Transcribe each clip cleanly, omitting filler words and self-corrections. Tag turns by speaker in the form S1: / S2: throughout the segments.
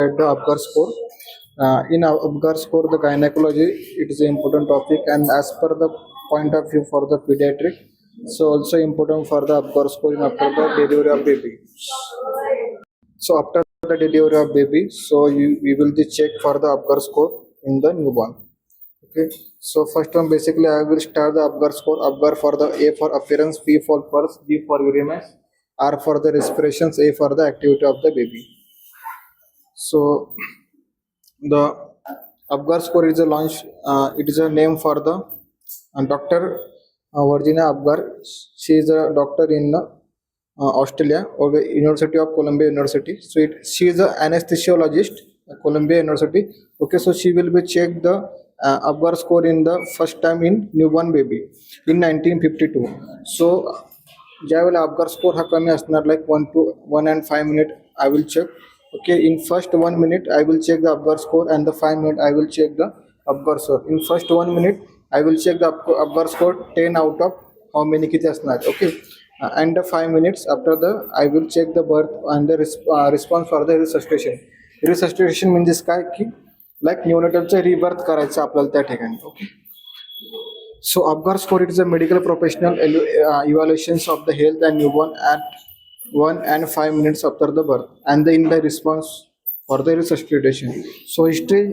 S1: at the APGAR score. In our APGAR score, the gynecology it is an important topic, and as per the point of view for the pediatric, so also important for the APGAR score in after the delivery of baby. So after the delivery of baby, so we will check for the APGAR score in the newborn. Okay. So first one basically I will start the APGAR score. APGAR for the A for appearance, P for pulse, G for uremus, R for the respirations, A for the activity of the baby. So the APGAR score is a launch. It is a name for the Dr. Virginia APGAR. She is a doctor in Australia or the University of Columbia University. So she is an anesthesiologist at Columbia University. Okay, so she will be checked the APGAR score in the first time in newborn baby in 1952. So ज्यावेळेला APGAR score हा कमी असणार like 1 and 5 minute I will check. Okay, in first 1 minute I will check the APGAR score, and the 5 minute I will check the APGAR score. In first 1 minute I will check the APGAR score 10 out of how many किती असणार. Okay, and the 5 minutes after the I will check the birth and the response for the resuscitation. Resuscitation म्हणजे काय की like neonatalचं rebirth करायचं आपल्याला त्या ठिकाणी. Okay. So APGAR score, it is a medical professional evaluations of the health and newborn at 1 and 5 minutes after the birth, and in the response for the resuscitation. So history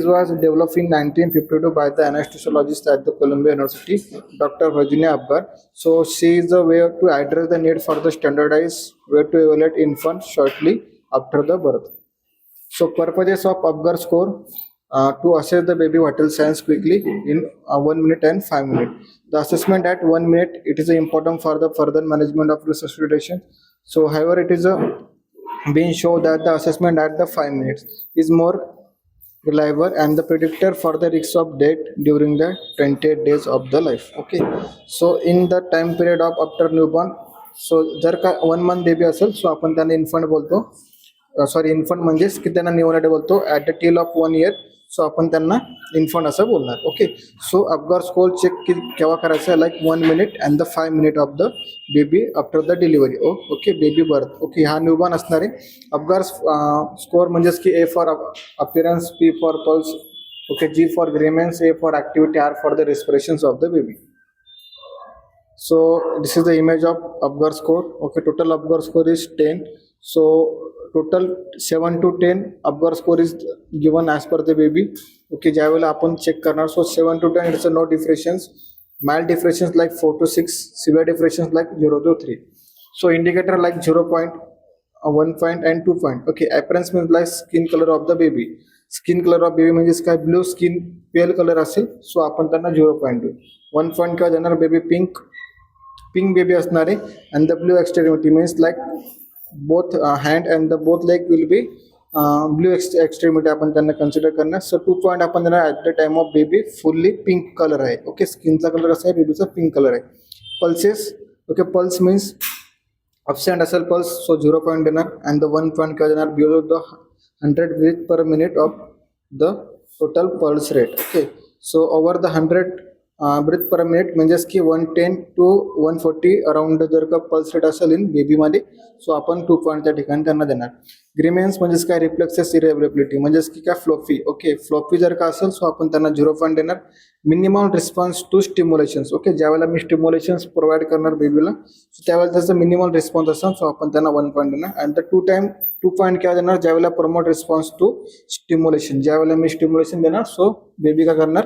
S1: was developed in 1952 by the anesthesiologist at the Columbia University, Dr. Virginia APGAR. So she is the way to address the need for the standardized way to evaluate infants shortly after the birth. So purposes of APGAR score. To assess the baby vital signs quickly in 1 minute and 5 minutes. The assessment at 1 minute, it is important for the further management of resuscitation. So however, it is being shown that the assessment at the 5 minutes is more reliable and the predictor for the risk of death during the 28 days of the life. Okay, so in the time period of after newborn, so जर का 1 month baby असेल, so आपण त्यांना infant बोलतो. Sorry infant म्हणजेच की त्यांना neonate बोलतो. At the tail of 1 year, so आपण त्यांना इन्फंट असं बोलणार. Okay, so APGAR score check केव्हा करायचं आहे like 1 minute and the 5 minute of the baby after the delivery. Okay, baby birth. Okay, हा न्यूबॉर्न असणार आहे. APGAR स्कोर म्हणजेच की A for appearance, P for pulse, okay, G for grimace, A for activity, R for the respirations of the baby. So this is the image of APGAR score. Okay, total APGAR score is 10. So total 7 to 10 APGAR score is given as per the baby. Okay, ज्यावेळेला आपण check करणार. So 7 to 10 it's a no difference. Mild difference like 4 to 6, severe difference like 0 to 3. So indicator like 0 point, 1 point and 2 point. Okay, appearance means like skin color of the baby. Skin color of baby म्हणजे काय, blue skin पेल colour असेल, सो आपण त्यांना 0 point देऊ. 1 point काय देणार, baby pink baby असणार आहे. And the blue extremity means like both hand and the both leg will be blue extremity आपण त्यांना कन्सिडर करणार. सो 2 point आपण देणार at the time of baby fully pink colour आहे. ओके, स्किनचा colour असा आहे, बेबीचा पिंक कलर आहे. Pulses, okay, pulse means absent असेल पल्स, सो 0 point देणार. अँड द 1 point काय देणार, below the 100 breath per minute of the total pulse rate. Okay, so over the 100 breath per minute म्हणजेच की 110 to 140 अराउंड जर का pulse rate असेल इन बेबीमध्ये, सो आपण 2 point त्या ठिकाणी त्यांना देणार. ग्रीमेन्स म्हणजेच काय, रिफ्लेक्सेस इरेबिलिटी म्हणजेच की काय, फ्लॉफी. ओके, फ्लॉफी जर का असेल, सो आपण त्यांना 0 point देणार. Minimum response to stimulations. Okay, ज्यावेळेला मी स्टिम्युलेशन्स प्रोव्हाइड करणार बेबीला, सो त्यावेळेला त्याचा मिनिमम रिस्पॉन्स असेल, सो आपण त्यांना 1 point देणार. अँड द 2 point काय देणार, ज्यावेळेला प्रमोट रिस्पॉन्स टू स्टिम्युलेशन, ज्यावेळेला मी स्टिम्युलेशन देणार, सो बेबी काय करणार,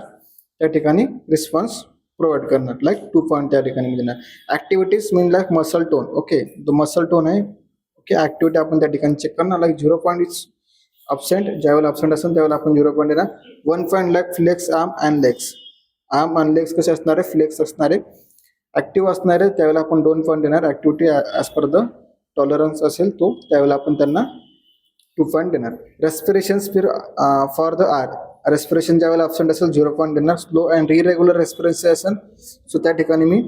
S1: त्या ठिकाणी रिस्पॉन्स प्रोव्हाइड करणार. लाईक 2 point त्या ठिकाणी देणार. Activities mean like muscle tone. Okay, the muscle tone आहे. ओके, ॲक्टिव्हिटी आपण त्या ठिकाणी चेक करणार. लाईक 0 point इज अबसेंट, ज्यावेळेला अबसेंट असेल त्यावेळेला आपण 0 point देणार. 1 point like flex arm and legs. Arm and legs कसे असणार आहे, फ्लेक्स असणार आहे. ॲक्टिव्ह असणार आहे त्यावेळेला आपण 2 point देणार. Activity as per the tolerance असेल तो, त्यावेळेला आपण त्यांना 2 point देणार. रेस्पिरेशन्स फॉर द आर, रेस्पिरेशन ज्यावेळेला अबसेंट असेल 0 point देणार. स्लो अँड इरेग्युलर रेस्पिरेशन असेल, सो त्या ठिकाणी मी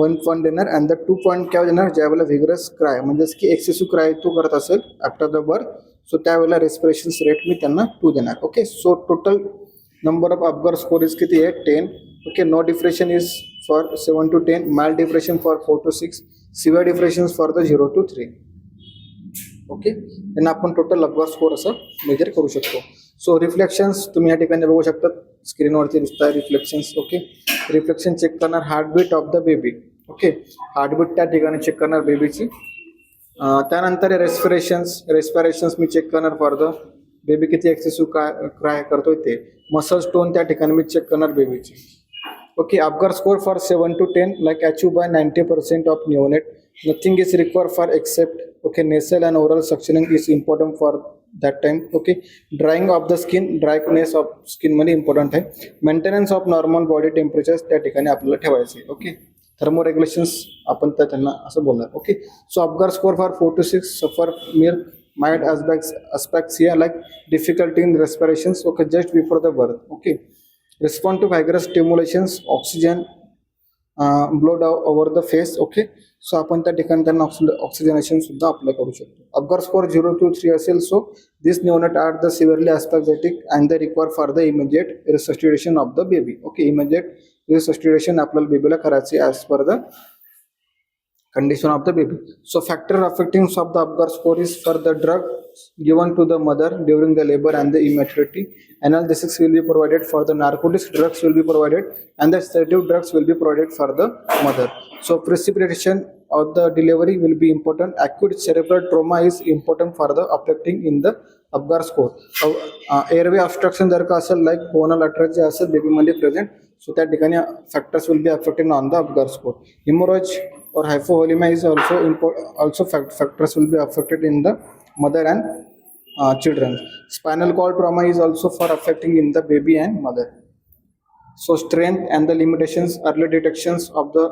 S1: 1 point देणार. अँड द 2 point काय देणार, ज्यावेळेला व्हिगरस क्राय म्हणजेच की एक्सेसिव्ह क्राय तो करत असेल आफ्टर द बर्थ, सो त्यावेळेला रेस्पिरेशन रेट मी त्यांना 2 देणार. Okay, so total number of APGAR score is किती आहे, 10. Okay, no depression is for 7 to 10, mild depression for 4 to 6, severe depression for the 0 to 3. Okay, त्यांना आपण टोटल अपगार स्कोर असं measure करू शकतो. सो रिफ्लेक्शन्स तुम्ही या ठिकाणी बघू शकता, स्क्रीनवरती दिसतात रिफ्लेक्शन्स. ओके, रिफ्लेक्शन चेक करणार heartbeat of the baby. Okay, heartbeat त्या ठिकाणी चेक करणार बेबीची. त्यानंतर रेस्पिरेशन्स मी चेक करणार फॉर द बेबी किती एक्सेसिव्ह क्राय करतोय ते. मसल टोन त्या ठिकाणी मी चेक करणार बेबीची. Okay, Apgar score for 7 to 10 like achieved by 90% of neonate. Nothing is required for except okay nasal and oral suctioning is important for that time. Okay, drying of the skin, dryness of skin मध्ये important आहे. Maintenance of normal body temperature त्या ठिकाणी आपल्याला ठेवायचे. Okay, thermo regulations आपण त्यांना असं बोलणार. Okay, so Apgar score for 4 to 6 suffer milk mild asphyxia like difficulty in respirations okay just before the birth. Okay, respond to vigorous stimulations, oxygen blowed over the face. Okay, सो आपण त्या ठिकाणी त्यांना oxygenation सुद्धा apply करू शकतो. Apgar score 0 to 3 असेल so this neonate are the severely asphyxiated and the require for the immediate resuscitation of the baby. Okay, immediate resuscitation आपल्याला बेबीला करायचे as per the condition of the baby. So factor affecting of the APGAR score is for the drug given to the mother during the labor and the immaturity. Analgesics will be provided for the narcotics, drugs will be provided, and the sedative drugs will be provided for the mother. So precipitation of the delivery will be important. Acute cerebral trauma is important for the affecting in the APGAR score. Airway obstruction जर का असेल like coronal artery जे असेल baby मध्ये present, so त्या ठिकाणी factors will be affecting on the APGAR score. Hemorrhage or hypovolemia is also factors will be affected in the mother and children. Spinal cord trauma is also for affecting in the baby and mother. So strength and the limitations, early detections of the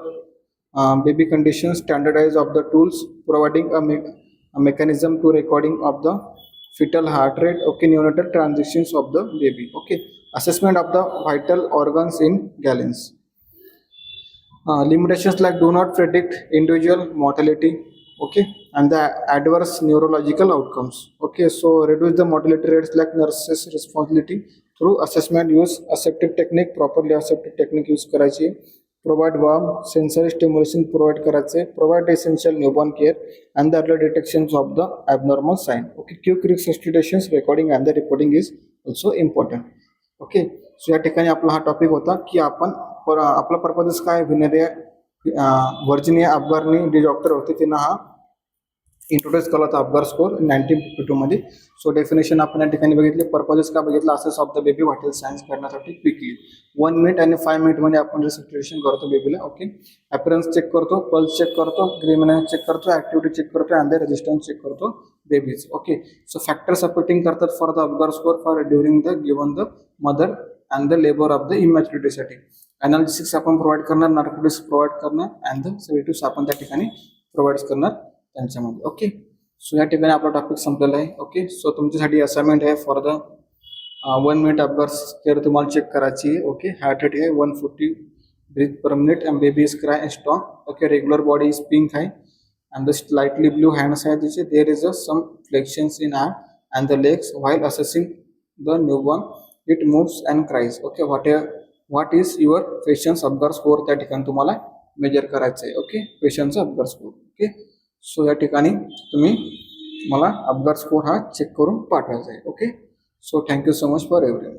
S1: baby conditions, standardize of the tools, providing a mechanism to recording of the fetal heart rate. Okay, neonatal transitions of the baby. Okay, assessment of the vital organs in gallons. Limitations like do not predict individual mortality. Okay, and the adverse neurological outcomes. Okay, so reduce the mortality rates like nurses responsibility through assessment. Use aseptic technique, properly aseptic technique use करायची. Provide warm sensory stimulation provide करायचे. Provide essential newborn care and the early detections of the abnormal sign. Okay, quick resuscitations recording and the reporting is also important. Okay, so या ठिकाणी आपला हा topic होता की आपण आपला पर्पज काय, व्हर्जिनिया अपगारनी जे डॉक्टर होते त्यांना हा इंट्रोड्यूस केला होता अपगार स्कोर 1952 मध्ये. सो डेफिनेशन आपण या ठिकाणी बघितले. पर्पजेस का बघितलं, assess of the baby vital signs करण्यासाठी क्विकली 1 मिनिट आणि 5 मिनिट मध्ये आपण रिसस्टिट्युशन करतो बेबीला. ओके, अपीअरन्स चेक करतो, पल्स चेक करतो, ग्रेमिनन्स चेक करतो, ऍक्टिव्हिटी चेक करतो अँड द रेजिस्टन्स चेक करतो baby's. Okay, so factors affecting करतात for the Apgar score for during the given the mother and the labour of the इमॅच्युरिटीसाठी. Analysis आपण provide करणार, narcotics provide करणार and the sedatives आपण त्या ठिकाणी provide करणार त्यांच्यामध्ये. ओके, सो या ठिकाणी आपला टॉपिक संपलेला आहे. ओके, सो तुमच्यासाठी असाइनमेंट आहे for the 1 minute Apgar score तुम्हाला चेक करायची आहे. ओके, हार्ट रेट आहे 140 breath per minute and baby is cry and strong. Okay, regular body is pink आहे and the slightly blue hands आहे तिचे. There is a some flexions in arm and the legs while assessing the newborn it moves and cries. Okay, what is your patient's Apgar score त्या ठिकाणी तुम्हाला major करायचं आहे. Okay, पेशन्सचा Apgar score. Okay, so या ठिकाणी तुम्ही मला अपगार स्कोर हा चेक करून पाठवायचा आहे. Okay, so thank you so much for everyone.